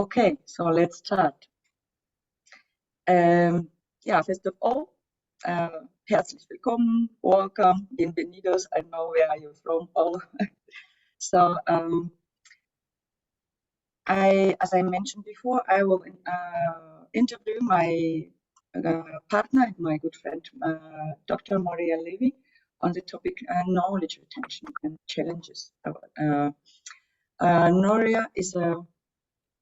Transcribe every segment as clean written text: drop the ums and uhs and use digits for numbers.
Okay, so let's start. First of all, herzlich willkommen, welcome, bienvenidos. I know where are you from, all. So, as I mentioned before, I will interview my partner, my good friend, Dr. Moria Levy, on the topic knowledge retention and challenges. Moria is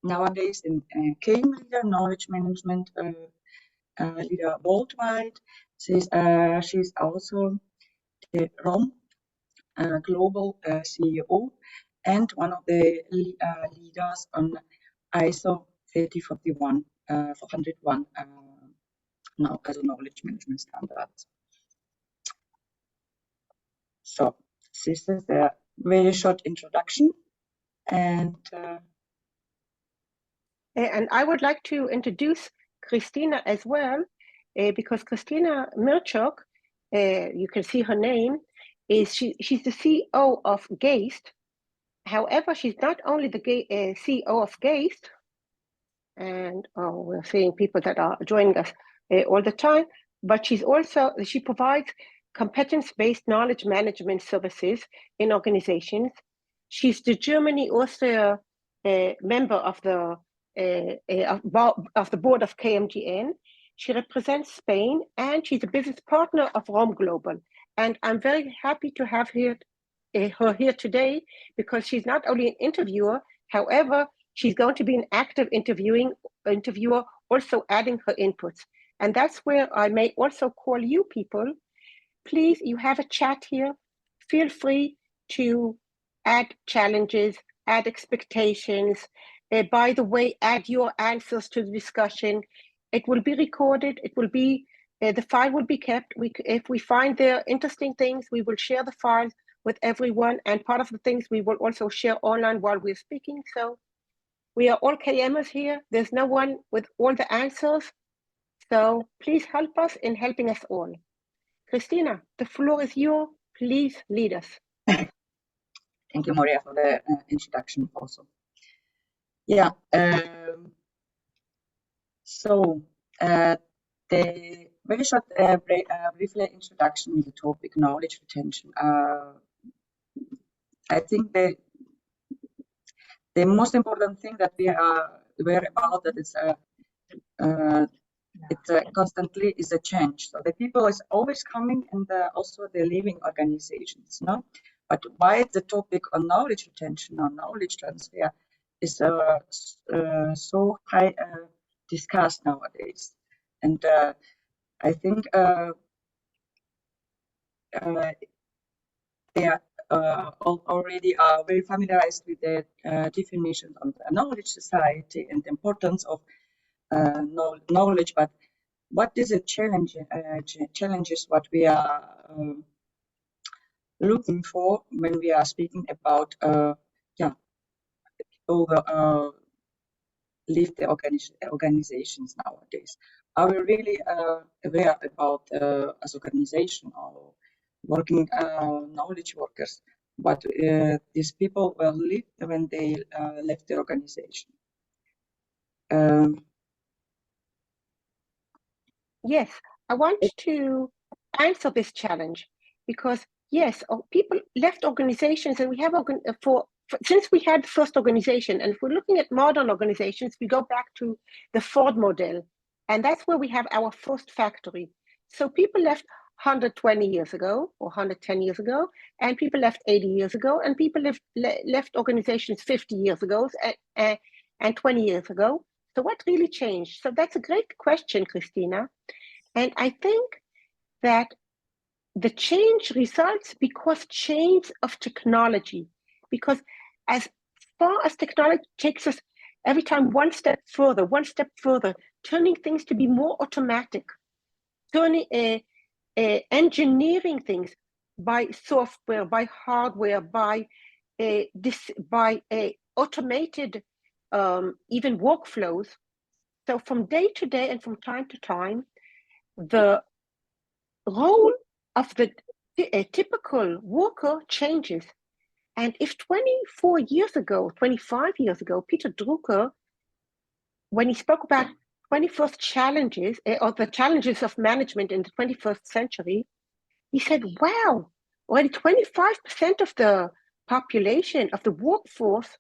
nowadays in key leader, knowledge management leader worldwide. She's also the ROM global CEO and one of the leaders on ISO 3041 401 now as a knowledge management standards. So this is a very short introduction, and I would like to introduce Christina as well, because Christina Mertschuk, you can see her name, she's the CEO of GAST. However, she's not only the CEO of GAST, and we're seeing people that are joining us all the time, but she provides competence-based knowledge management services in organizations. She's the Germany-Austria member of the board of KMGN. She represents Spain, and she's a business partner of Rome Global. And I'm very happy to have her here today, because she's not only an interviewer, however, she's going to be an active interviewer, also adding her inputs. And that's where I may also call you people. Please, you have a chat here. Feel free to add challenges, add expectations. By the way, add your answers to the discussion. It will be recorded. It will be, the file will be kept. If we find there interesting things, we will share the file with everyone. And part of the things we will also share online while we're speaking. So we are all KMers here. There's no one with all the answers. So please help us in helping us all. Christina, the floor is yours. Please lead us. Thank you, Moria, for the introduction also. Yeah, so the very short, briefly introduction to the topic knowledge retention. I think the most important thing that we are aware about that it constantly is a change. So the people is always coming, and also they're leaving organizations, no? But why the topic on knowledge retention or knowledge transfer is so high discussed nowadays? And I think they are already are very familiarized with the definition of the knowledge society and the importance of knowledge. But what is a challenge? Challenges what we are looking for when we are speaking about people leave the organizations nowadays. Are we really aware about as organization or working knowledge workers what these people will live when they left the organization? Yes, I want to answer this challenge, because yes, people left organizations, and we have since we had the first organization, and if we're looking at modern organizations, we go back to the Ford model, and that's where we have our first factory. So people left 120 years ago or 110 years ago, and people left 80 years ago, and people left organizations 50 years ago and 20 years ago. So what really changed? So that's a great question, Christina. And I think that the change results because change of technology, because as far as technology takes us every time one step further, turning things to be more automatic, turning engineering things by software, by hardware, by automated even workflows. So from day to day and from time to time, the role of the typical worker changes. And if 24 years ago, 25 years ago, Peter Drucker when he spoke about 21st challenges, or the challenges of management in the 21st century, he said, wow, already 25% of the population, of the workforce,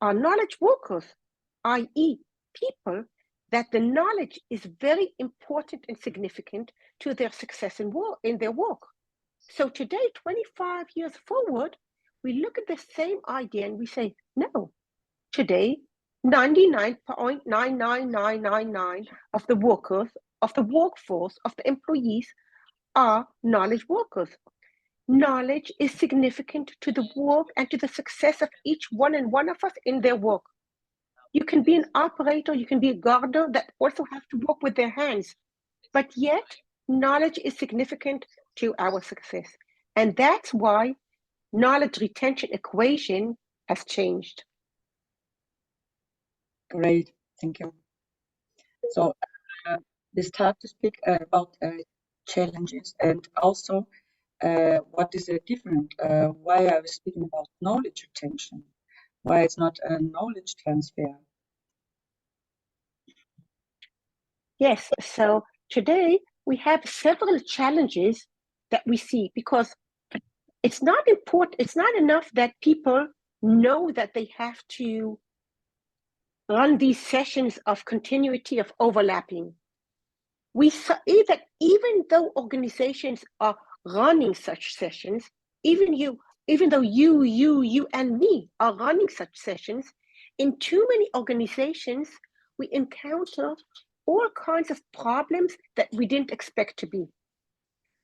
are knowledge workers, i.e. people that the knowledge is very important and significant to their success in their work. So today, 25 years forward, we look at the same idea and we say, no, today, 99.99999 of the workers, of the workforce, of the employees are knowledge workers. Knowledge is significant to the work and to the success of each one and one of us in their work. You can be an operator, you can be a gardener that also have to work with their hands, but yet knowledge is significant to our success. And that's why knowledge retention equation has changed. Great, thank you. So we start to speak about challenges and also what is different, why I was speaking about knowledge retention, why it's not a knowledge transfer. Yes, so today we have several challenges that we see because it's not important, it's not enough that people know that they have to run these sessions of continuity of overlapping. We saw that even though organizations are running such sessions, even though you and me are running such sessions, in too many organizations, we encounter all kinds of problems that we didn't expect to be.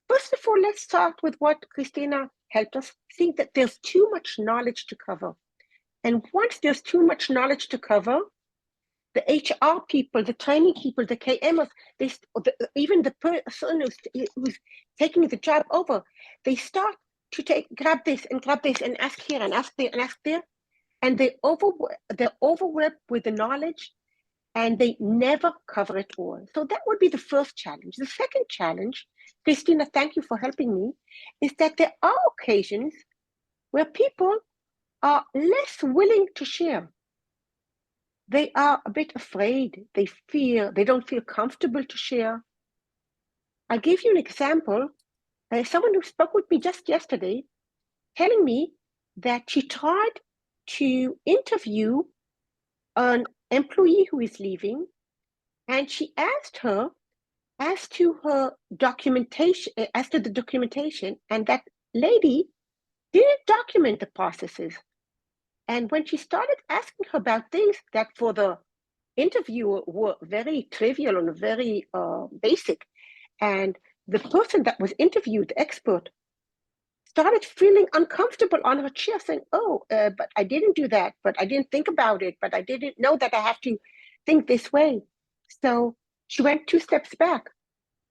First of all, let's start with what Christina helped us see, that there's too much knowledge to cover. And once there's too much knowledge to cover, the HR people, the training people, the KMs, even the person who's taking the job over, they start to grab this and ask here and ask there and ask there, and they're overwhelmed with the knowledge, and they never cover it all. So that would be the first challenge. The second challenge, Christina, thank you for helping me, is that there are occasions where people are less willing to share. They are a bit afraid, they don't feel comfortable to share. I'll give you an example. Someone who spoke with me just yesterday, telling me that she tried to interview an employee who is leaving, and she asked her as to the documentation, and that lady didn't document the processes. And when she started asking her about things that for the interviewer were very trivial and very basic, and the person that was interviewed, the expert, started feeling uncomfortable on her chair, saying, but I didn't do that, but I didn't think about it, but I didn't know that I have to think this way. So she went 2 steps back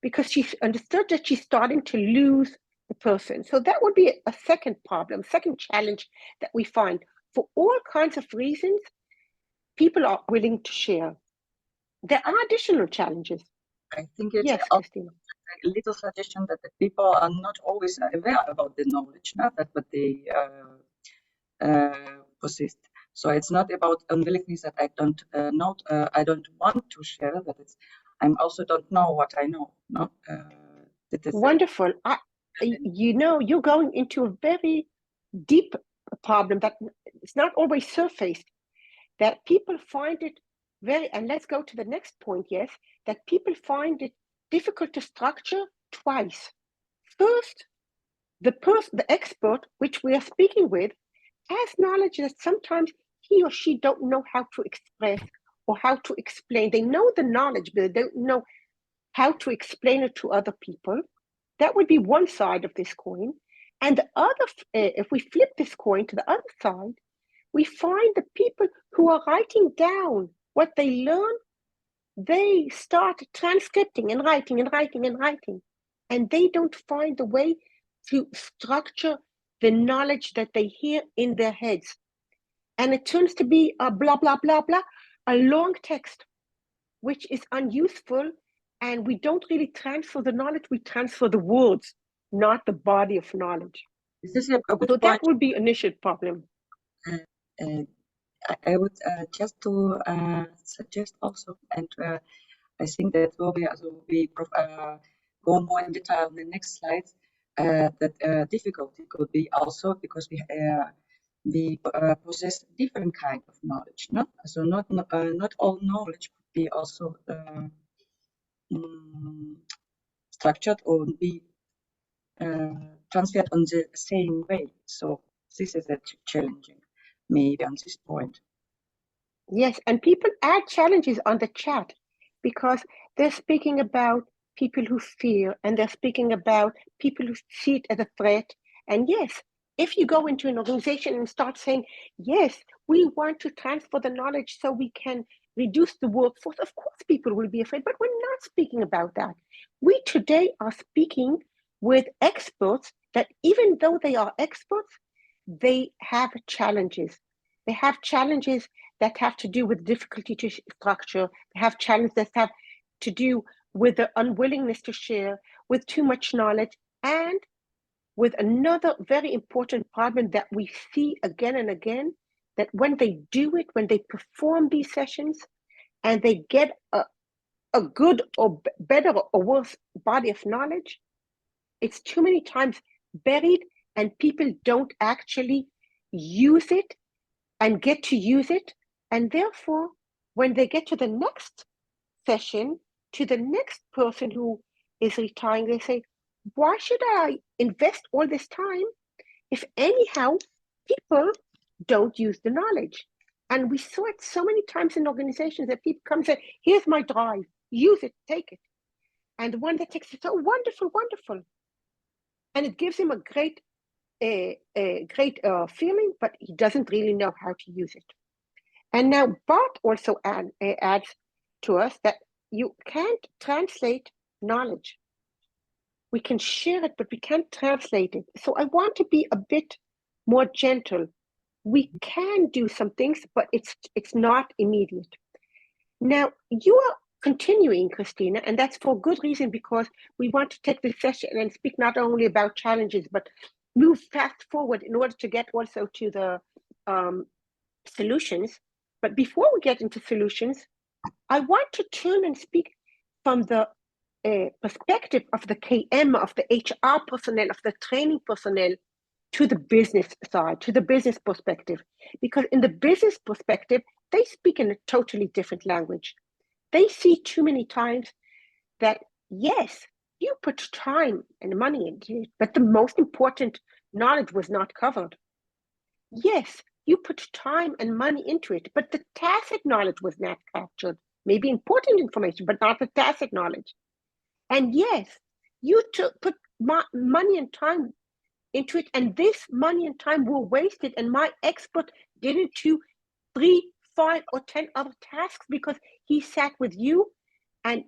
because she understood that she's starting to lose the person. So that would be a second problem, second challenge that we find. For all kinds of reasons, people are willing to share. There are additional challenges. I think it's yes, Christina. A little suggestion that the people are not always aware about the knowledge, not that what they possess. So it's not about unwillingness that I don't know, I don't want to share, that it's I also don't know what I know. No, wonderful. You're going into a very deep problem that it's not always surfaced, that people find it and let's go to the next point, yes, that people find it difficult to structure twice. First, the expert, which we are speaking with, has knowledge that sometimes he or she don't know how to express or how to explain. They know the knowledge, but they don't know how to explain it to other people. That would be one side of this coin. And the other, if we flip this coin to the other side, we find the people who are writing down what they learn, they start transcripting and writing and writing and writing. And they don't find a way to structure the knowledge that they hear in their heads. And it turns to be a blah, blah, blah, blah, a long text, which is unuseful. And we don't really transfer the knowledge, we transfer the words, not the body of knowledge. This is a good so point. That would be an initial problem. I would just to suggest also, and I think that will be also go more in detail in the next slides. That difficulty could be also because we possess different kind of knowledge, no? So not all knowledge could be also structured or be transferred on the same way. So this is challenging, maybe on this point. Yes, and people add challenges on the chat because they're speaking about people who fear and they're speaking about people who see it as a threat. And yes, if you go into an organization and start saying, yes, we want to transfer the knowledge so we can reduce the workforce, of course people will be afraid, but we're not speaking about that. We today are speaking with experts that even though they are experts, they have challenges. They have challenges that have to do with difficulty to structure. They have challenges that have to do with the unwillingness to share, with too much knowledge, and with another very important problem that we see again and again, that when they do it, when they perform these sessions, and they get a good or better or worse body of knowledge, it's too many times buried and people don't actually use it and get to use it. And therefore, when they get to the next session, to the next person who is retiring, they say, why should I invest all this time if anyhow people don't use the knowledge? And we saw it so many times in organizations that people come and say, here's my drive, use it, take it. And the one that takes it, oh, wonderful, wonderful. And it gives him a great feeling, but he doesn't really know how to use it. And now Bart also adds to us that you can't translate knowledge. We can share it, but we can't translate it. So I want to be a bit more gentle. We can do some things, but it's not immediate. Now, you are continuing, Christina, and that's for good reason, because we want to take this session and speak not only about challenges, but move fast forward in order to get also to the solutions. But before we get into solutions, I want to turn and speak from the perspective of the KM, of the HR personnel, of the training personnel, to the business side, to the business perspective. Because in the business perspective, they speak in a totally different language. They see too many times that, yes, you put time and money into it, but the most important knowledge was not covered. Yes, you put time and money into it, but the tacit knowledge was not captured. Maybe important information, but not the tacit knowledge. And yes, you put money and time into it, and this money and time were wasted, and my expert didn't do 3, 5, or 10 other tasks because he sat with you and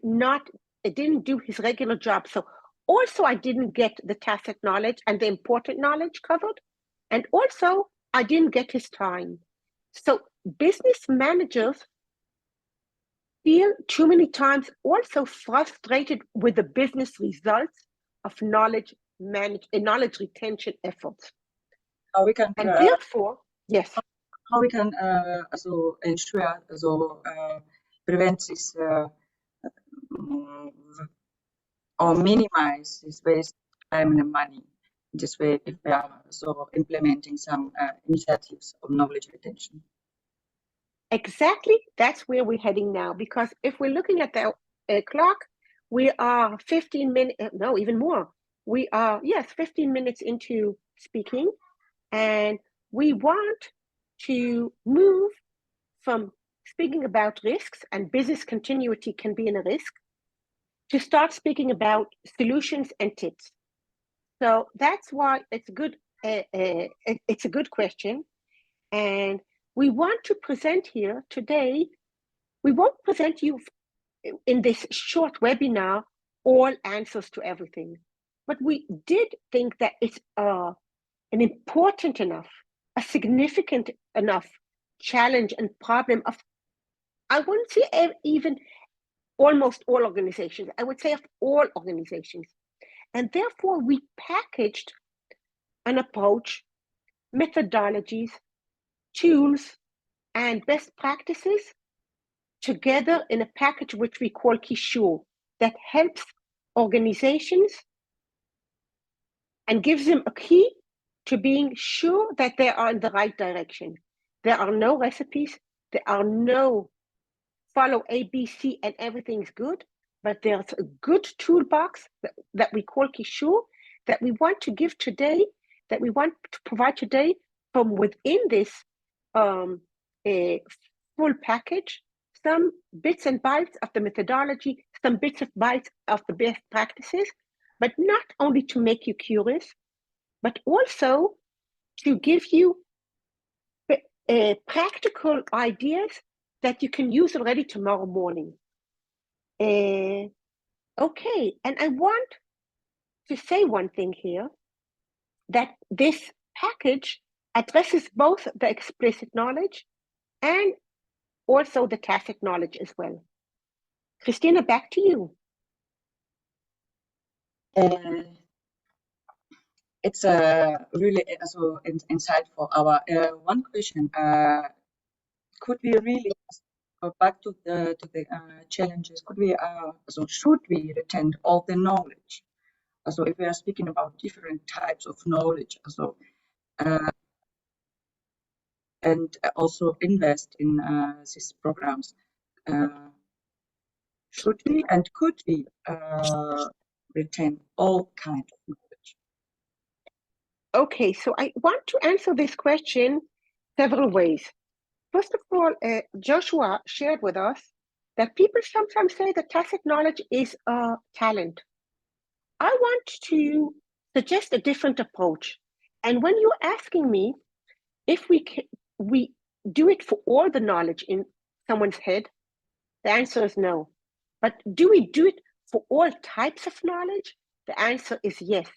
didn't do his regular job. So also I didn't get the tacit knowledge and the important knowledge covered, and also I didn't get his time. So business managers feel too many times also frustrated with the business results of knowledge retention efforts. How we can, and therefore, yes. How we can also ensure, prevent this or minimize this waste of time and money. This way, if we are also implementing some initiatives of knowledge retention. Exactly, that's where we're heading now. Because if we're looking at the clock, we are 15 minutes, no, even more. We are, yes, 15 minutes into speaking, and we want to move from speaking about risks, and business continuity can be in a risk, to start speaking about solutions and tips. So that's why it's good. It's a good question, and we want to present here today. We won't present you in this short webinar all answers to everything, but we did think that it's an important enough, a significant enough challenge and problem of, I wouldn't say even almost all organizations, I would say of all organizations. And therefore we packaged an approach, methodologies, tools, and best practices together in a package which we call Kishur, that helps organizations and gives them a key to being sure that they are in the right direction. There are no recipes, there are no follow A, B, C, and everything's good, but there's a good toolbox that we call Kishur that we want to give today, that we want to provide today from within this a full package, some bits and bytes of the methodology, some bits and bytes of the best practices, but not only to make you curious, but also to give you practical ideas that you can use already tomorrow morning. Okay, and I want to say one thing here, that this package addresses both the explicit knowledge and also the tacit knowledge as well. Christina, back to you. It's really also insightful. Our one question: could we really go back to the challenges? Could we so should we retain all the knowledge? So if we are speaking about different types of knowledge, so and also invest in these programs, should we and could we retain all kinds of knowledge? Okay, so I want to answer this question several ways. First of all, Joshua shared with us that people sometimes say that tacit knowledge is a talent. I want to suggest a different approach. And when you're asking me if we do it for all the knowledge in someone's head, the answer is no. But do we do it for all types of knowledge? The answer is yes.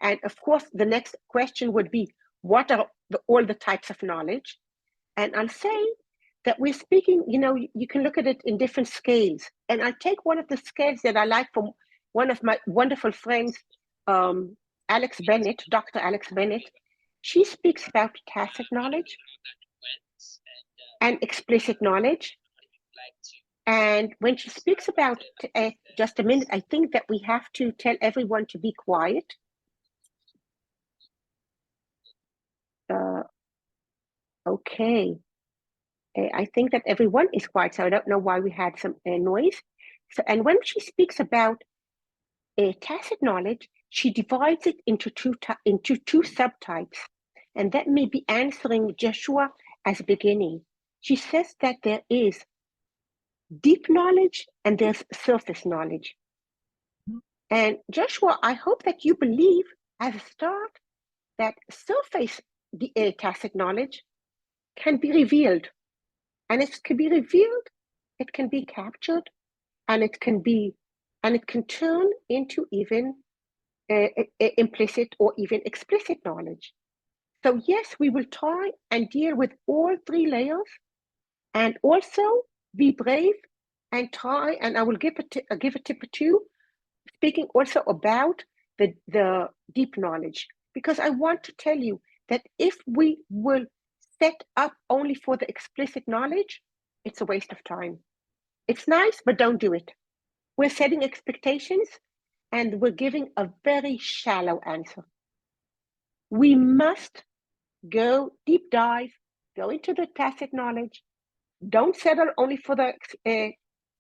And of course, the next question would be, what are all the types of knowledge? And I'll say that we're speaking, you can look at it in different scales. And I'll take one of the scales that I like from one of my wonderful friends, Alex Bennett, Dr. Alex Bennett. She speaks about tacit knowledge and explicit knowledge. And when she speaks about, just a minute, I think that we have to tell everyone to be quiet. Okay. I think that everyone is quiet, so I don't know why we had some noise. So, and when she speaks about tacit knowledge, she divides it into two subtypes, and that may be answering Joshua as a beginning. She says that there is deep knowledge and there's surface knowledge. And Joshua, I hope that you believe as a start that surface tacit knowledge can be revealed. And it can be revealed, it can be captured, and it can turn into even implicit or even explicit knowledge. So yes, we will try and deal with all three layers, and also be brave and try. And I will give a tip or two, speaking also about the deep knowledge, because I want to tell you that if we will set up only for the explicit knowledge, it's a waste of time. It's nice, but don't do it. We're setting expectations and we're giving a very shallow answer. We must go deep dive, go into the tacit knowledge. Don't settle only for the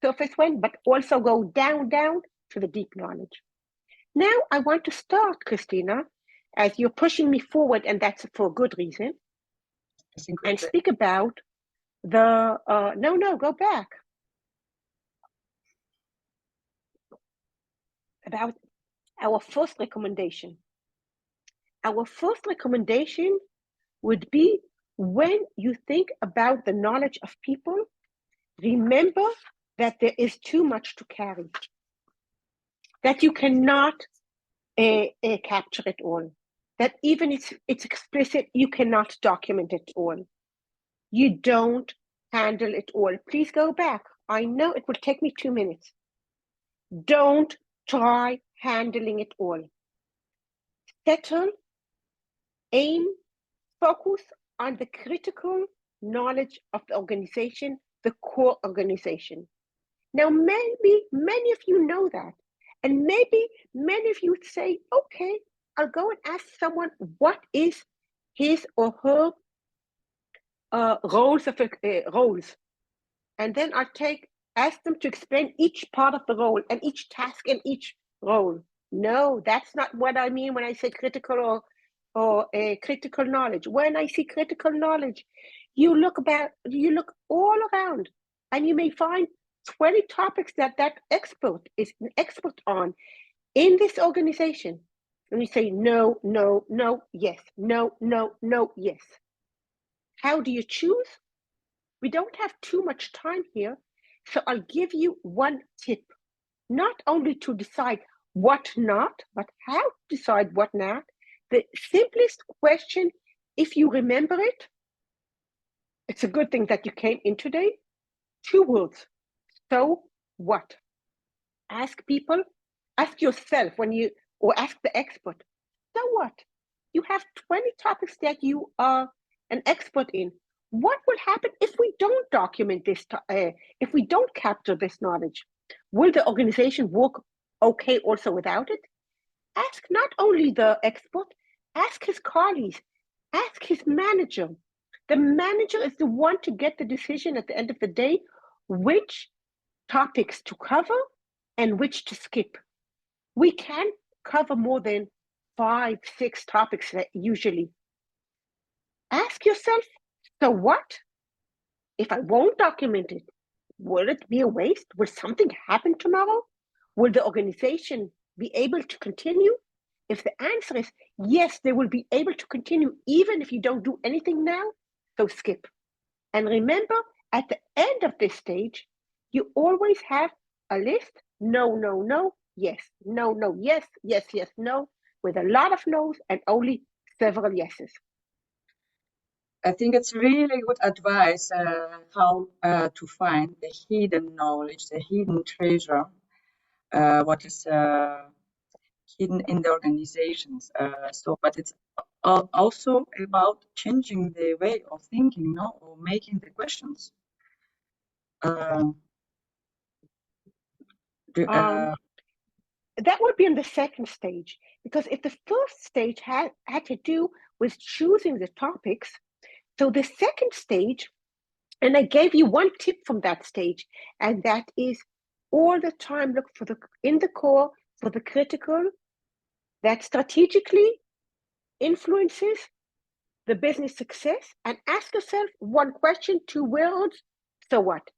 surface one, but also go down to the deep knowledge. Now I want to start, Christina, as you're pushing me forward, and that's for a good reason, and speak about the, no, go back. About our first recommendation. Our first recommendation would be, when you think about the knowledge of people, remember that there is too much to carry, that you cannot capture it all, that even it's explicit, you cannot document it all. You don't handle it all. Please go back. I know it will take me 2 minutes. Don't try handling it all. Settle, aim, focus on the critical knowledge of the organization, the core organization. Now, maybe many of you know that. And maybe many of you would say, okay, I'll go and ask someone what is his or her roles. And then I'll ask them to explain each part of the role and each task in each role. No, that's not what I mean when I say critical or critical knowledge. When I see critical knowledge, you look all around and you may find 20 topics that expert is an expert on in this organization. And you say, no, no, no, yes, no, no, no, yes. How do you choose? We don't have too much time here, so I'll give you one tip, not only to decide what not, but how to decide what not. The simplest question, if you remember it, it's a good thing that you came in today. 2 words. So what? Ask people, ask yourself or ask the expert. So what? You have 20 topics that you are an expert in. What will happen if we don't document this, if we don't capture this knowledge? Will the organization work okay also without it? Ask not only the expert, ask his colleagues, ask his manager. The manager is the one to get the decision at the end of the day, which topics to cover and which to skip. We can't cover more than 5, 6 topics usually. Ask yourself, so what? If I won't document it, will it be a waste? Will something happen tomorrow? Will the organization be able to continue? If the answer is yes, they will be able to continue even if you don't do anything now, so skip. And remember, at the end of this stage, you always have a list, no, no, no, yes, no, no, yes, yes, yes, no, with a lot of no's and only several yeses. I think it's really good advice how to find the hidden knowledge, the hidden treasure, what is hidden in the organizations. But it's also about changing the way of thinking, no, or making the questions. That would be in the second stage, because if the first stage had to do with choosing the topics, so the second stage, and I gave you one tip from that stage, and that is all the time look in the core for the critical that strategically influences the business success, and ask yourself one question, 2 words, so what?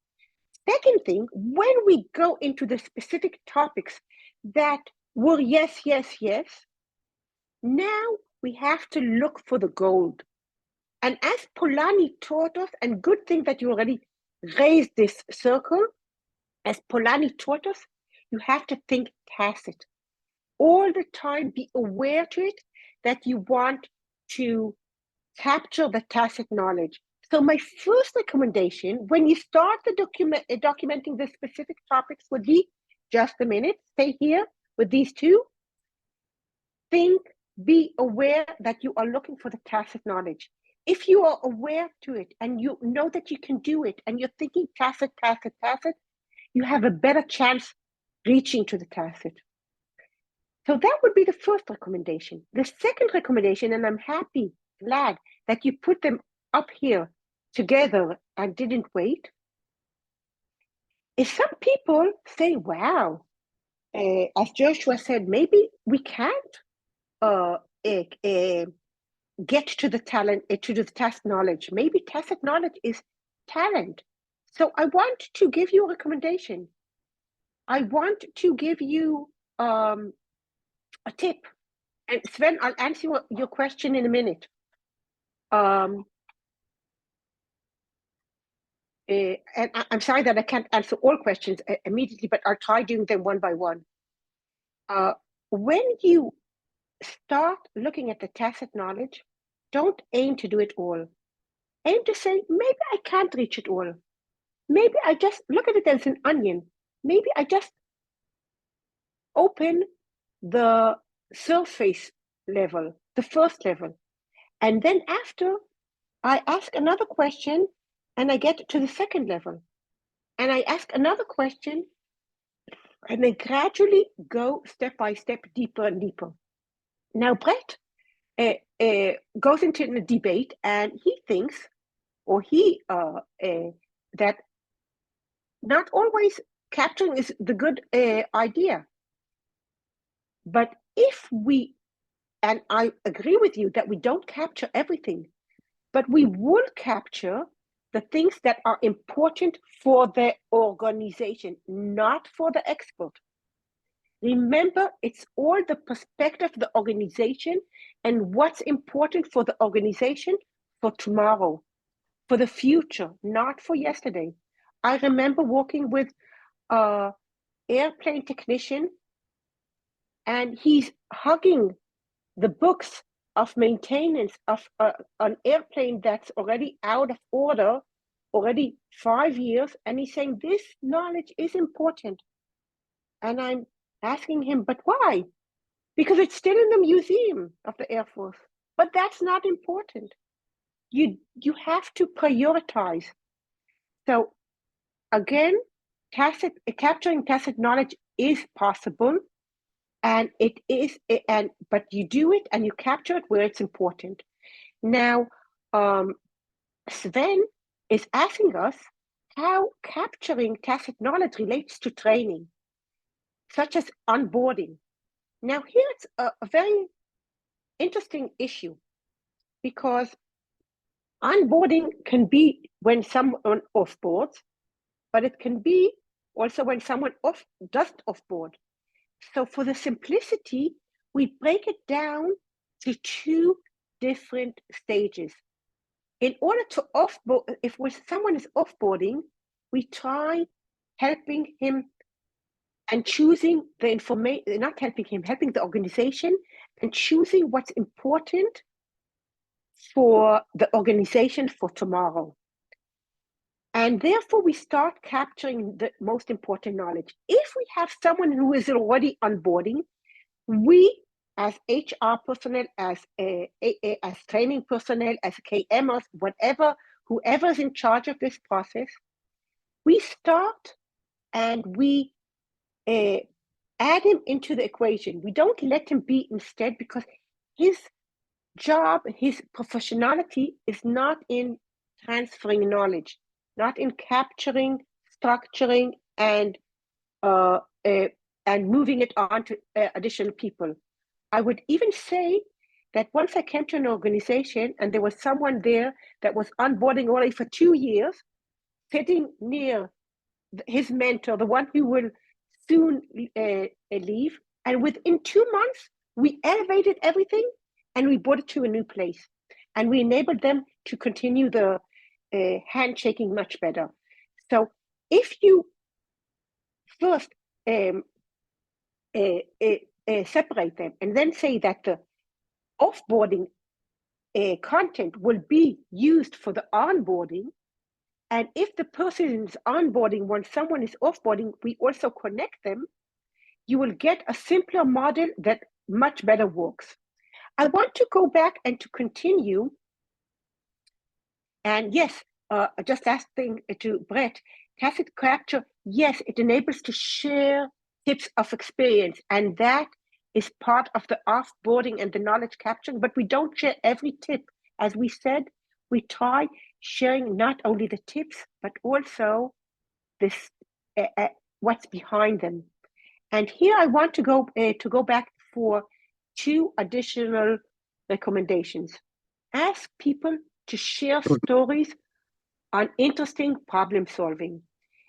Second thing, when we go into the specific topics that were yes, yes, yes, now we have to look for the gold. And as Polanyi taught us, and good thing that you already raised this circle, as Polanyi taught us, you have to think tacit. All the time, be aware to it that you want to capture the tacit knowledge. So my first recommendation, when you start the documenting the specific topics, would be just a minute, stay here with these 2. Think, be aware that you are looking for the tacit knowledge. If you are aware to it and you know that you can do it and you're thinking tacit, tacit, tacit, you have a better chance reaching to the tacit. So that would be the first recommendation. The second recommendation, and I'm glad that you put them up here together and didn't wait, is some people say, wow, as Joshua said, maybe we can't get to the talent, to the tacit knowledge. Maybe tacit knowledge is talent. So I want to give you a recommendation. I want to give you a tip. And Sven, I'll answer your question in a minute. And I'm sorry that I can't answer all questions immediately, but I'll try doing them one by one. When you start looking at the tacit knowledge, don't aim to do it all. Aim to say, maybe I can't reach it all. Maybe I just look at it as an onion. Maybe I just open the surface level, the first level. And then after, I ask another question, and I get to the second level, and I ask another question, and I gradually go step by step deeper and deeper. Now, Brett goes into a debate, and he thinks, or that not always capturing is the good idea. But if we, and I agree with you that we don't capture everything, but we will capture the things that are important for the organization, not for the expert. Remember, it's all the perspective of the organization and what's important for the organization for tomorrow, for the future, not for yesterday. I remember working with an airplane technician, and he's hugging the books of maintenance of an airplane that's already out of order, already 5 years, and he's saying this knowledge is important. And I'm asking him, but why? Because it's still in the museum of the Air Force. But that's not important. You have to prioritize. So again, capturing tacit knowledge is possible, and but you do it and you capture it where it's important. Now, Sven is asking us how capturing tacit knowledge relates to training, such as onboarding. Now, here it's a very interesting issue, because onboarding can be when someone offboards, but it can be also when someone doesn't offboard. So for the simplicity, we break it down to 2 different stages. In order to offboard, if someone is offboarding, we try helping him and choosing the information, not helping him, helping the organization and choosing what's important for the organization for tomorrow. And therefore, we start capturing the most important knowledge. If we have someone who is already onboarding, we as HR personnel, as training personnel, as KMers, whoever is in charge of this process, we start and we add him into the equation. We don't let him be instead, because his job, his professionality is not in transferring knowledge, not in capturing, structuring, and moving it on to additional people. I would even say that once I came to an organization and there was someone there that was onboarding already for 2 years, sitting near his mentor, the one who will soon leave, and within 2 months, we elevated everything and we brought it to a new place. And we enabled them to continue the handshaking much better. So if you first separate them and then say that the offboarding content will be used for the onboarding, and if the person is onboarding when someone is offboarding, we also connect them, you will get a simpler model that much better works. I want to go back and to continue. And yes, just asking to Brett, tacit capture, yes, it enables to share tips of experience, and that is part of the offboarding and the knowledge capturing, but we don't share every tip. As we said, we try sharing not only the tips, but also this what's behind them. And here I want to go back for 2 additional recommendations. Ask people to share stories on interesting problem solving,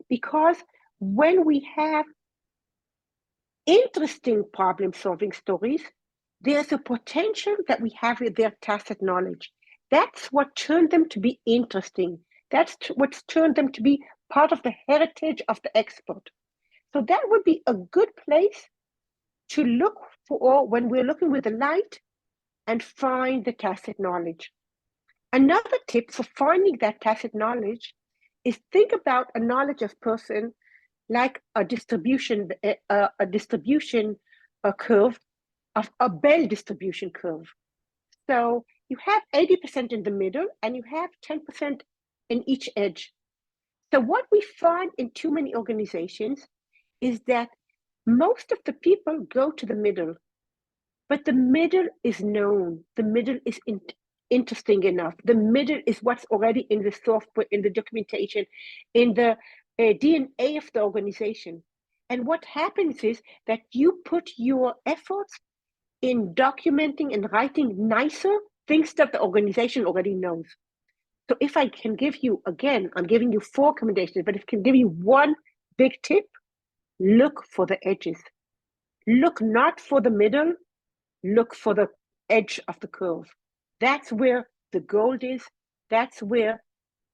because when we have interesting problem solving stories, there's a potential that we have with their tacit knowledge. That's what turned them to be interesting. That's what's turned them to be part of the heritage of the expert. So that would be a good place to look for when we're looking with the light and find the tacit knowledge. Another tip for finding that tacit knowledge is think about a knowledge of person like a distribution curve, of a Bell distribution curve. So you have 80% in the middle and you have 10% in each edge. So what we find in too many organizations is that most of the people go to the middle, but the middle is known. The middle is interesting enough. The middle is what's already in the software, in the documentation, in the DNA of the organization. And what happens is that you put your efforts in documenting and writing nicer things that the organization already knows. So if I can give you, again, I'm giving you 4 recommendations, but if I can give you one big tip, look for the edges. Look not for the middle, look for the edge of the curve. That's where the gold is. That's where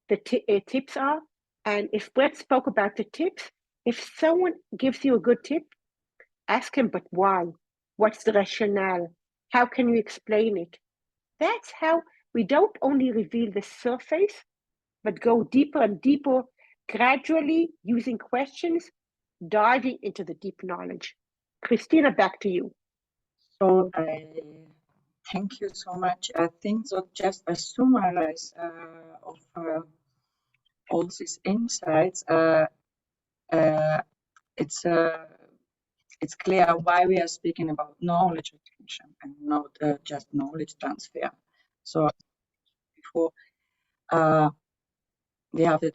the tips are. And if Brett spoke about the tips, if someone gives you a good tip, ask him, but why? What's the rationale? How can you explain it? That's how we don't only reveal the surface, but go deeper and deeper, gradually using questions, diving into the deep knowledge. Christina, back to you. So I thank you so much. I think that just a summarize of all these insights. It's clear why we are speaking about knowledge retention and not just knowledge transfer. So before we have the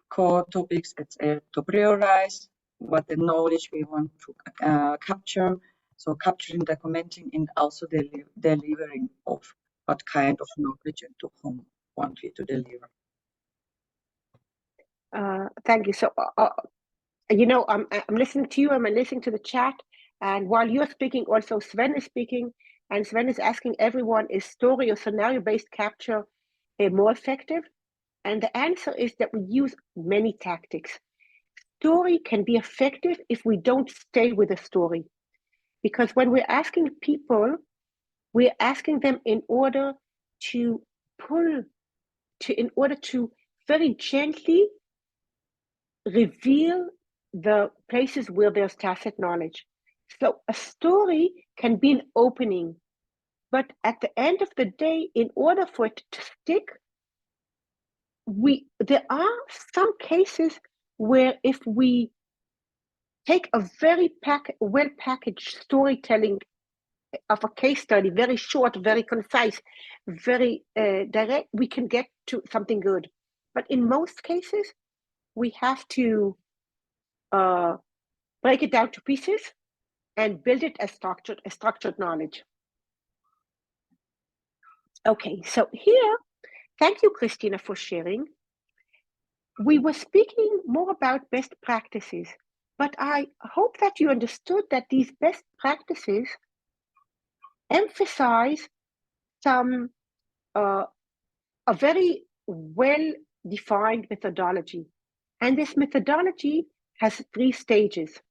core topics. It's to prioritize what the knowledge we want to capture. So capturing, documenting, and also delivering of what kind of knowledge and to whom want we to deliver. Thank you. So, you know, I'm listening to you. I'm listening to the chat, and while you're speaking, also Sven is speaking, and Sven is asking everyone: is story or scenario-based capture more effective? And the answer is that we use many tactics. Story can be effective if we don't stay with a story, because when we're asking people, we're asking them in order to very gently reveal the places where there's tacit knowledge. So a story can be an opening, but at the end of the day, in order for it to stick, there are some cases where if we take a very well-packaged storytelling of a case study, very short, very concise, very direct, we can get to something good. But in most cases, we have to break it down to pieces and build it as structured knowledge. Okay, so here, thank you, Christina, for sharing. We were speaking more about best practices, but I hope that you understood that these best practices emphasize some a very well-defined methodology. And this methodology has 3 stages.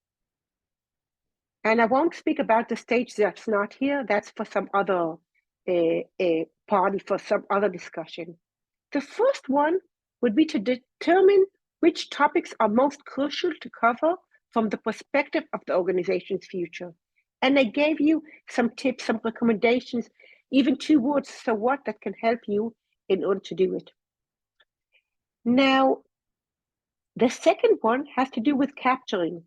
And I won't speak about the stage that's not here. That's for some other party, for some other discussion. The first one would be to determine which topics are most crucial to cover from the perspective of the organization's future. And I gave you some tips, some recommendations, even 2 words, so what, that can help you in order to do it. Now, the second one has to do with capturing.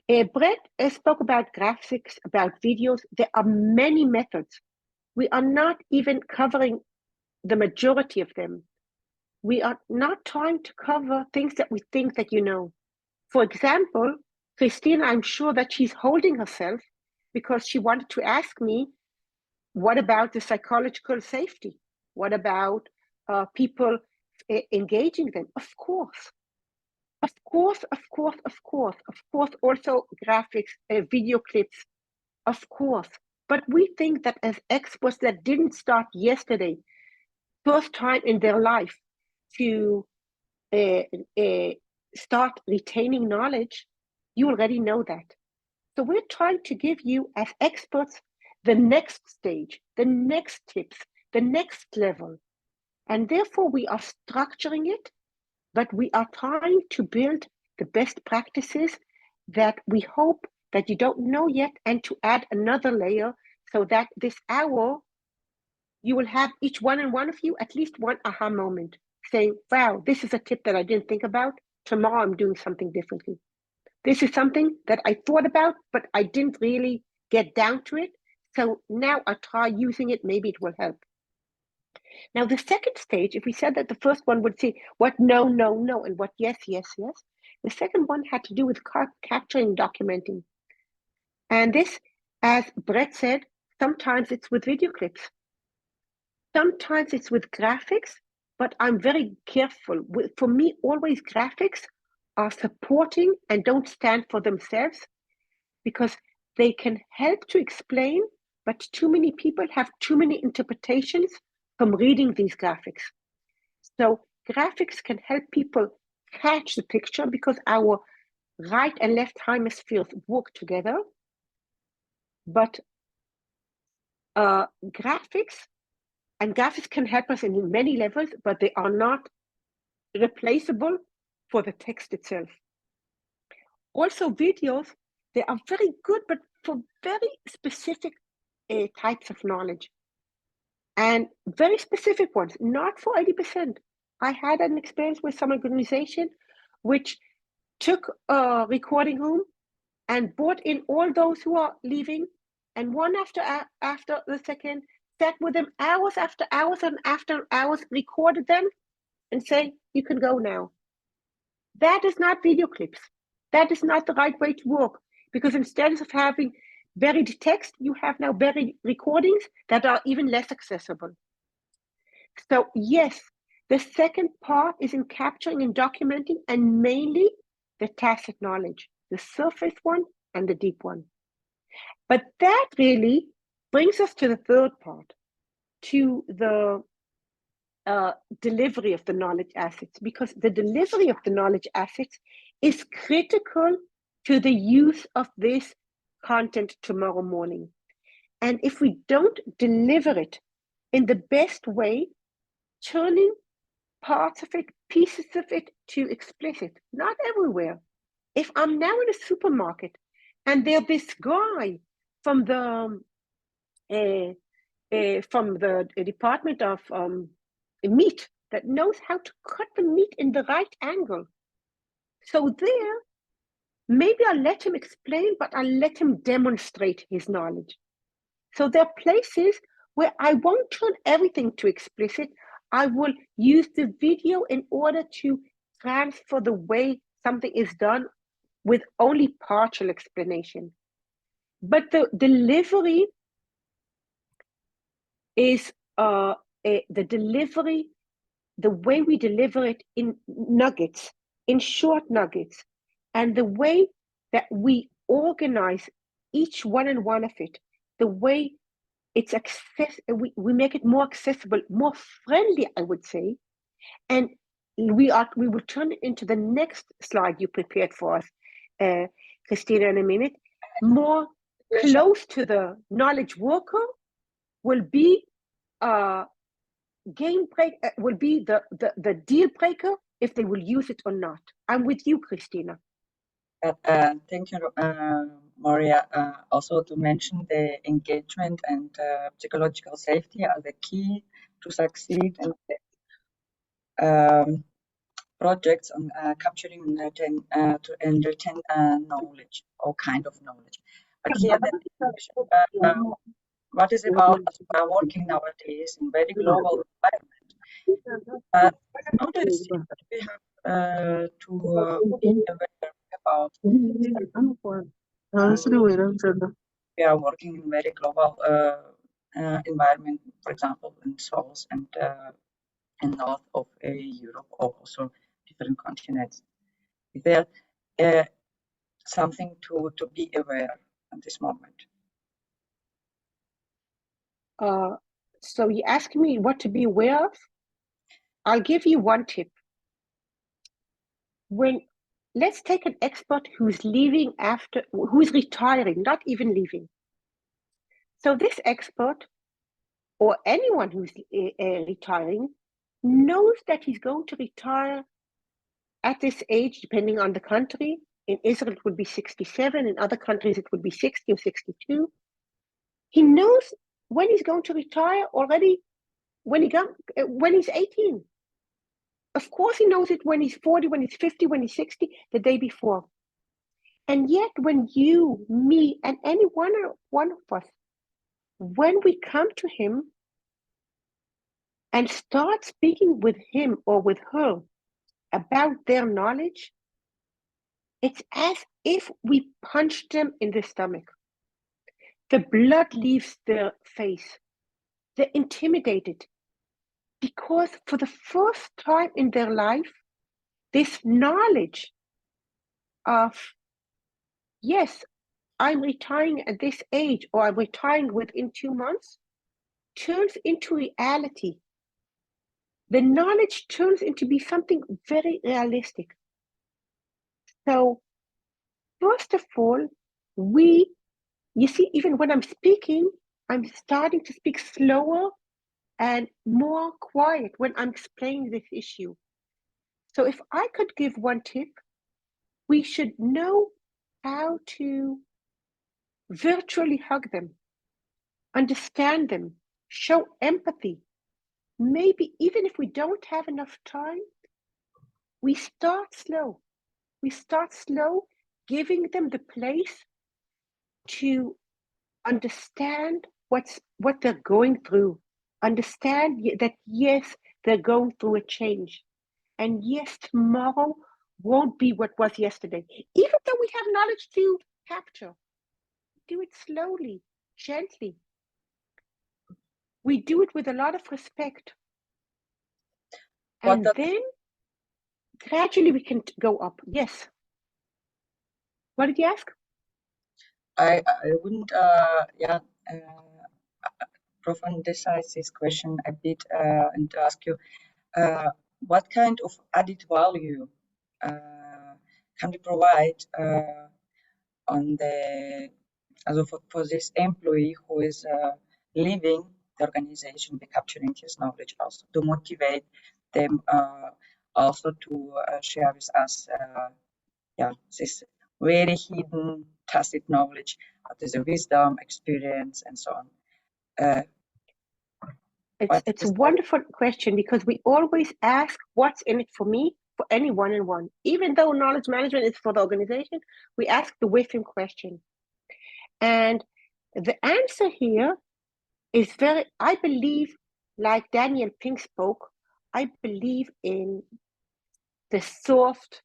Brett spoke about graphics, about videos. There are many methods. We are not even covering the majority of them. We are not trying to cover things that we think that you know. For example, Christina, I'm sure that she's holding herself because she wanted to ask me, what about the psychological safety? What about people engaging them? Of course. Of course, also graphics, video clips, of course. But we think that as experts that didn't start yesterday, first time in their life to start retaining knowledge, you already know that. So we're trying to give you as experts the next stage, the next tips, the next level. And therefore we are structuring it, but we are trying to build the best practices that we hope that you don't know yet, and to add another layer so that this hour, you will have each one and one of you at least one aha moment. saying, wow, this is a tip that I didn't think about. Tomorrow I'm doing something differently. This is something that I thought about, but I didn't really get down to it. So now I try using it, maybe it will help. Now, the second stage, if we said that the first one would say what no, no, no, and what yes, yes, yes, the second one had to do with capturing, documenting. And this, as Brett said, sometimes it's with video clips. Sometimes it's with graphics, but I'm very careful. For me, always graphics are supporting and don't stand for themselves because they can help to explain, but too many people have too many interpretations from reading these graphics. So graphics can help people catch the picture because our right and left hemispheres work together. But graphics can help us in many levels, but they are not replaceable for the text itself. Also, videos, they are very good, but for very specific types of knowledge. And very specific ones, not for 80%. I had an experience with some organization which took a recording room and brought in all those who are leaving, and one after the second, sat with them hours after hours and after hours, recorded them and say, you can go now. That is not video clips. That is not the right way to work, because instead of having buried text, you have now buried recordings that are even less accessible. So yes, the second part is in capturing and documenting, and mainly the tacit knowledge, the surface one and the deep one. But that really brings us to the third part, to the delivery of the knowledge assets, because the delivery of the knowledge assets is critical to the use of this content tomorrow morning. And if we don't deliver it in the best way, turning parts of it, pieces of it to explicit, not everywhere. If I'm now in a supermarket and there's this guy from the department of meat that knows how to cut the meat in the right angle. So there, maybe I'll let him explain, but I'll let him demonstrate his knowledge. So there are places where I won't turn everything to explicit. I will use the video in order to transfer the way something is done with only partial explanation. But the delivery is the way we deliver it in nuggets, in short nuggets, and the way that we organize each one and one of it, the way it's we make it more accessible, more friendly, I would say. And we will turn it into the next slide you prepared for us, Christina, in a minute. More close to the knowledge worker will be will be the deal breaker if they will use it or not. I'm with you, Christina. Thank you, Moria. Also to mention the engagement and psychological safety are the key to succeed in projects on capturing and retain knowledge, all kind of knowledge. But here, what is about working nowadays in very global environment? How do you see that we have to be aware about we are working in very global environment, for example, in south and north of Europe, or also different continents. Is there something to be aware at this moment? So you ask me what to be aware of? I'll give you one tip. Let's take an expert who's leaving who's retiring, not even leaving. So this expert, or anyone who's retiring, knows that he's going to retire at this age, depending on the country. In Israel, it would be 67. In other countries, it would be 60 or 62. He knows when he's going to retire already when he's 18. Of course, he knows it when he's 40, when he's 50, when he's 60, the day before. And yet, when you, me, and any one of us, when we come to him and start speaking with him or with her about their knowledge, it's as if we punch them in the stomach. The blood leaves their face. They're intimidated because for the first time in their life, this knowledge of, yes, I'm retiring at this age or I'm retiring within 2 months, turns into reality. The knowledge turns into be something very realistic. So first of all, you see, even when I'm speaking, I'm starting to speak slower and more quiet when I'm explaining this issue. So if I could give one tip, we should know how to virtually hug them, understand them, show empathy. Maybe even if we don't have enough time, we start slow. We start slow, giving them the place to understand what they're going through. Understand that, yes, they're going through a change. And yes, tomorrow won't be what was yesterday. Even though we have knowledge to capture, do it slowly, gently. We do it with a lot of respect. And then gradually we can go up. Yes. What did you ask? I wouldn't profundize this question a bit and ask you what kind of added value can we provide on the for this employee who is leaving the organization by capturing his knowledge, also to motivate them also to share with us this very hidden tacit knowledge, there's a wisdom, experience, and so on. It's a wonderful question because we always ask what's in it for me, for any one-on-one. Even though knowledge management is for the organization, we ask the within question. And the answer here is I believe, like Daniel Pink spoke, I believe in the soft,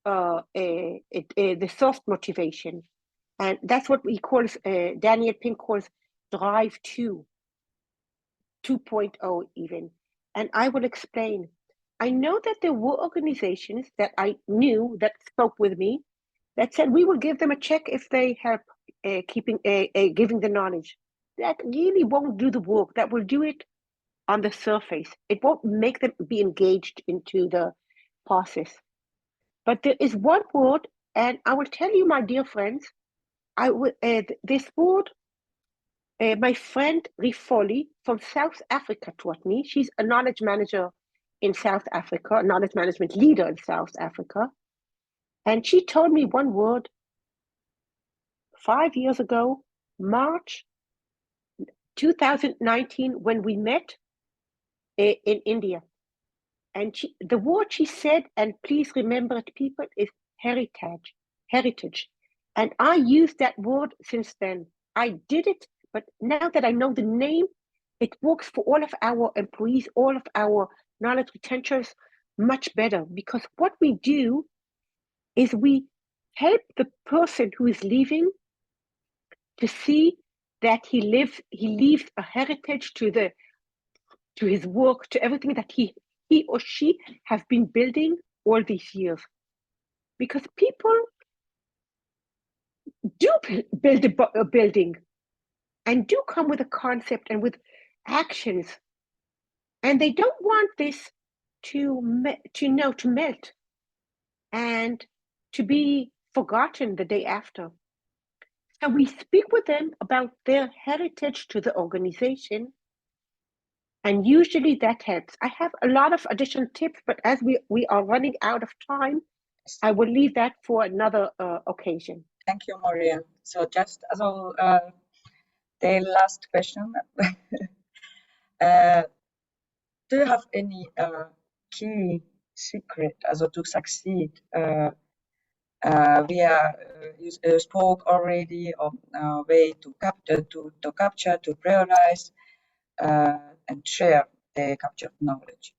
the soft motivation. And that's what we call, Daniel Pink calls Drive 2.0 even. And I will explain. I know that there were organizations that I knew that spoke with me that said we will give them a check if they have giving the knowledge. That really won't do the work. That will do it on the surface. It won't make them be engaged into the process. But there is one word, and I will tell you, my dear friends, this word, my friend Rifoli from South Africa taught me. She's a knowledge manager in South Africa, a knowledge management leader in South Africa. And she told me one word 5 years ago, March 2019, when we met in India. And the word she said, and please remember it, people, is heritage. And I used that word since then. I did it, but now that I know the name, it works for all of our employees, all of our knowledge retentions much better, because what we do is we help the person who is leaving to see that he leaves a heritage to his work, to everything that he or she have been building all these years. Because people do build a building and do come with a concept and with actions, and they don't want this to melt and to be forgotten the day after. So we speak with them about their heritage to the organization, and usually that helps. I have a lot of additional tips, but as we are running out of time, I will leave that for another occasion. Thank you, Moria. So just as the last question, do you have any key secret, also to succeed. You spoke already of way to capture, to prioritize, and share the captured knowledge.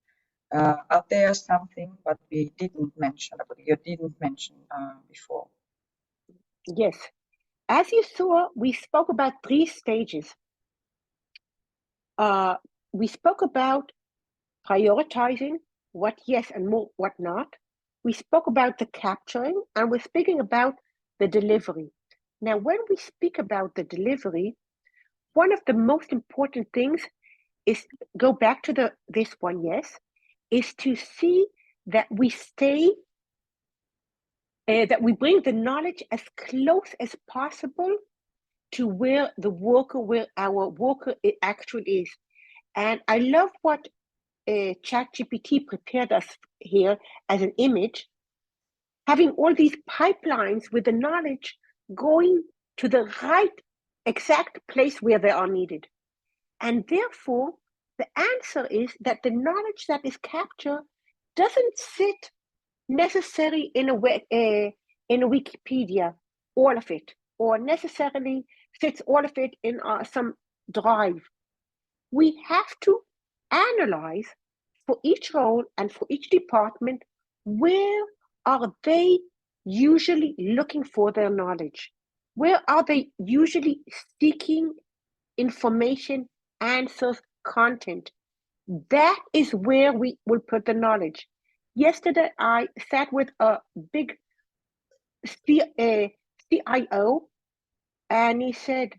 Are there something but we didn't mention, but you didn't mention before? Yes. As you saw, we spoke about 3 stages. We spoke about prioritizing, what yes and more, what not. We spoke about the capturing, and we're speaking about the delivery. Now, when we speak about the delivery, one of the most important things is, go back to this one, yes, is to see that we stay, that we bring the knowledge as close as possible to where our worker actually is. And I love what ChatGPT prepared us here as an image, having all these pipelines with the knowledge going to the right exact place where they are needed. And therefore, the answer is that the knowledge that is captured doesn't sit necessarily in a Wikipedia, all of it, or necessarily sits all of it in some drive. We have to analyze for each role and for each department, where are they usually looking for their knowledge? Where are they usually seeking information, answers, content? That is where we will put the knowledge. Yesterday, I sat with a big CIO, and he said,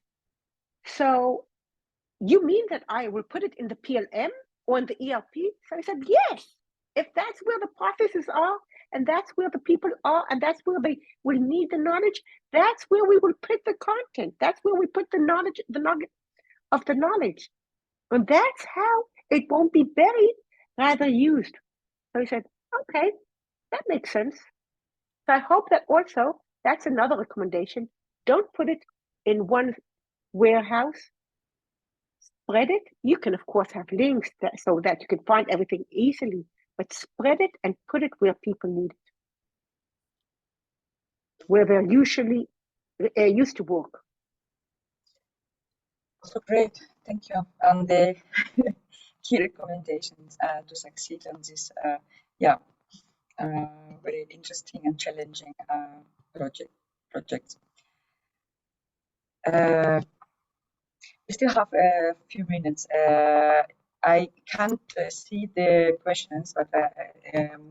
so you mean that I will put it in the PLM or in the ERP? So I said, yes, if that's where the processes are, and that's where the people are, and that's where they will need the knowledge, that's where we will put the content. That's where we put the knowledge, the nugget of the knowledge. And that's how it won't be buried, rather used. So he said, okay, that makes sense. So I hope that also, that's another recommendation. Don't put it in one warehouse. Spread it. You can, of course, have links so that you can find everything easily, but spread it and put it where people need it, where they're usually used to work. So great, thank you. And the key recommendations to succeed on this, very interesting and challenging projects. We still have a few minutes. I can't see the questions, but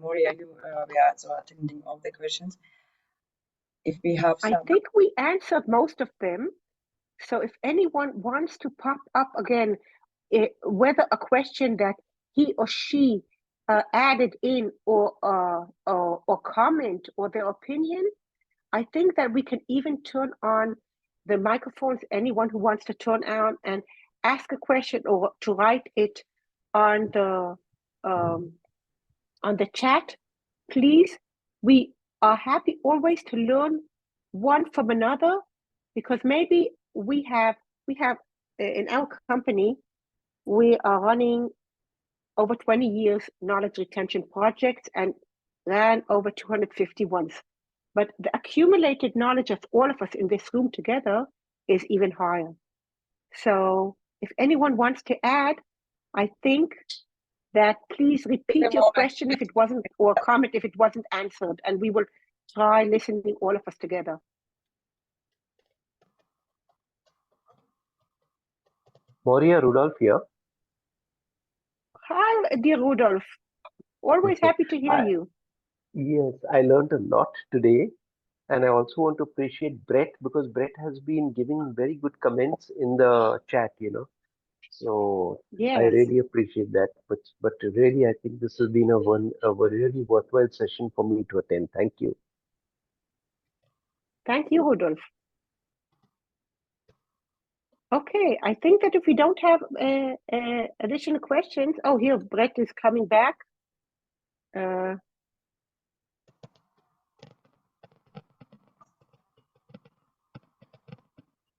Moria, you we are also attending all the questions. If we have some... I think we answered most of them. So if anyone wants to pop up again, whether a question that he or she added in or comment or their opinion, I think that we can even turn on the microphones, anyone who wants to turn on and ask a question or to write it on the chat, please. We are happy always to learn one from another, because maybe we have in our company, we are running over 20 years knowledge retention projects and ran over 250 ones. But the accumulated knowledge of all of us in this room together is even higher. So if anyone wants to add, I think that please repeat your question if it wasn't, or comment if it wasn't answered, and we will try listening all of us together. Moria, Rudolph here. Hi, dear Rudolph. Always happy to hear you. Yes, I learned a lot today. And I also want to appreciate Brett, because Brett has been giving very good comments in the chat, So yes. I really appreciate that. But really, I think this has been a really worthwhile session for me to attend. Thank you. Thank you, Rudolph. Okay, I think that if we don't have additional questions, oh, here, Brett is coming back.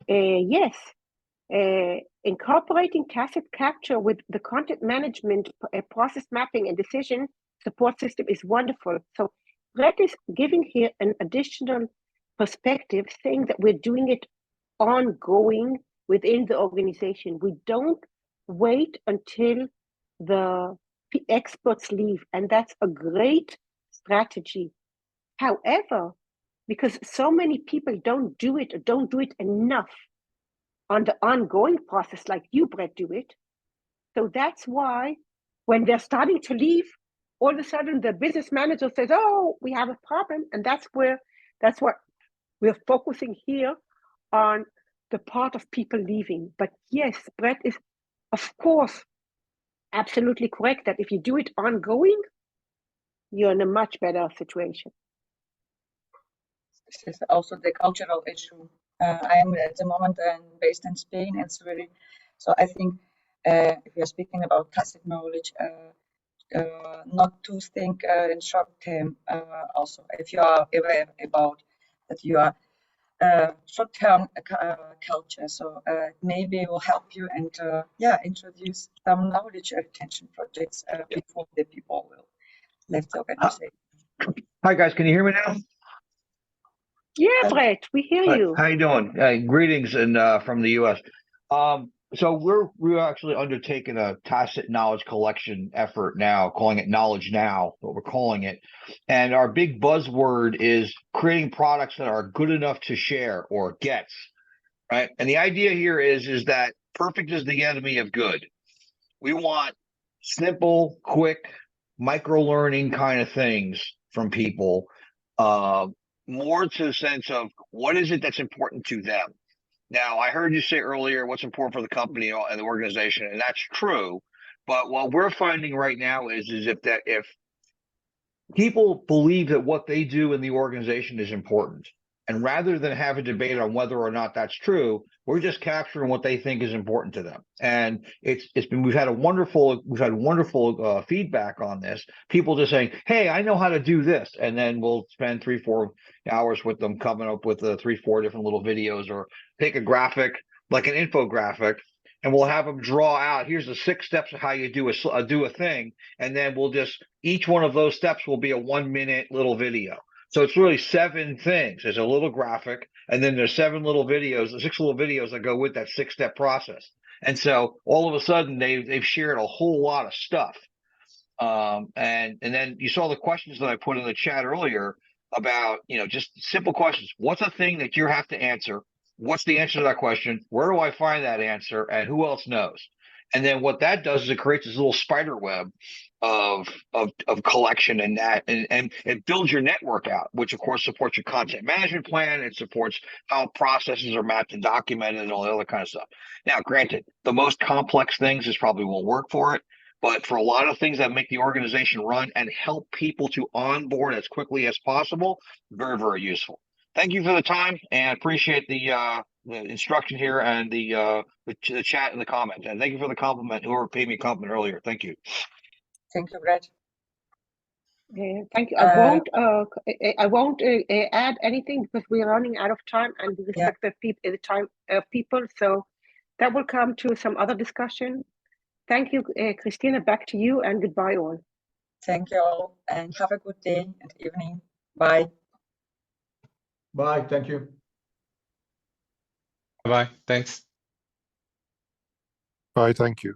Yes, incorporating tacit capture with the content management, process mapping, and decision support system is wonderful. So Brett is giving here an additional perspective, saying that we're doing it ongoing within the organization. We don't wait until the experts leave, and that's a great strategy. However, because so many people don't do it or don't do it enough on the ongoing process like you, Brett, do it. So that's why when they're starting to leave, all of a sudden the business manager says, oh, we have a problem. And that's what we're focusing here on, the part of people leaving. But yes, Brett is, of course, absolutely correct that if you do it ongoing, you're in a much better situation. This is also the cultural issue. I am at the moment based in Spain. It's really, so I think if you're speaking about tacit knowledge, not to think in short term. Also, if you are aware about that you are short-term culture, so maybe it will help you and introduce some knowledge retention projects before the people will leave the organization. Hi guys, can you hear me now? Yeah, Brett, we hear you. How you doing? Greetings and from the U.S. So we're actually undertaking a tacit knowledge collection effort now, calling it Knowledge Now, what we're calling it. And our big buzzword is creating products that are good enough to share, or gets, right? And the idea here is that perfect is the enemy of good. We want simple, quick, micro-learning kind of things from people, more to the sense of what is it that's important to them. Now, I heard you say earlier what's important for the company and the organization, and that's true. But what we're finding right now is if people believe that what they do in the organization is important, and rather than have a debate on whether or not that's true, we're just capturing what they think is important to them. And we've had wonderful feedback on this. People just saying, "Hey, I know how to do this," and then we'll spend 3-4 hours with them coming up with 3-4 different little videos, or take a graphic like an infographic, and we'll have them draw out, here's the 6 steps of how you do a thing, and then each one of those steps will be a 1-minute little video. So it's really 7 things. There's a little graphic, and then there's 6 little videos that go with that 6-step process. And so all of a sudden they've shared a whole lot of stuff. And then you saw the questions that I put in the chat earlier about, just simple questions. What's a thing that you have to answer? What's the answer to that question? Where do I find that answer? And who else knows? And then what that does is it creates this little spider web of collection, and it builds your network out, which of course supports your content management plan. It supports how processes are mapped and documented and all the other kind of stuff. Now, granted, the most complex things probably won't work for it, but for a lot of things that make the organization run and help people to onboard as quickly as possible, very, very useful. Thank you for the time, and appreciate the instruction here and the chat and the comment. And thank you for the compliment, whoever paid me a compliment earlier. Thank you. Thank you, Brett. Thank you. I won't add anything because we're running out of time, and we respect the time of people. So that will come to some other discussion. Thank you, Christina. Back to you, and goodbye all. Thank you all, and have a good day and evening. Bye. Bye. Thank you. Bye. Thanks. Bye. Thank you.